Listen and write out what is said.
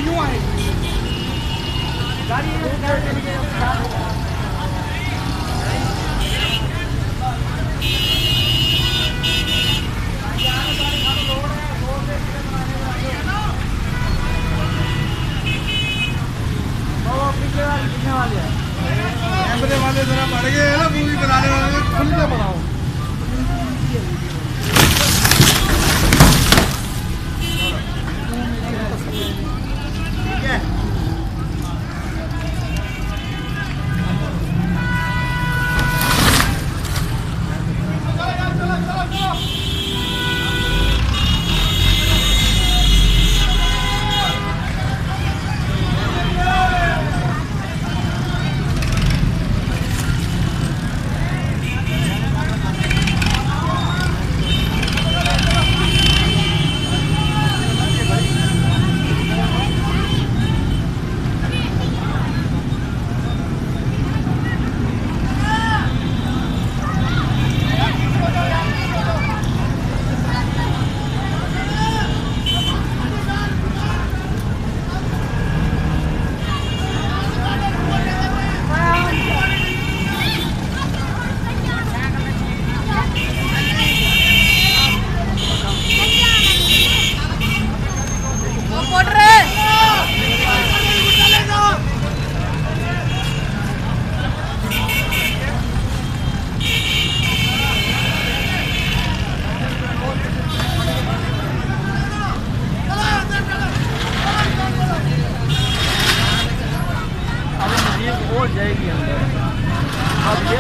यूं आएगी गाड़ी। कैमरे वाले जरा बढ़ गए हैं ना, मूवी बनाने वाले खुल के बनाओ। ठीक है। जाएगी अंदर अब ये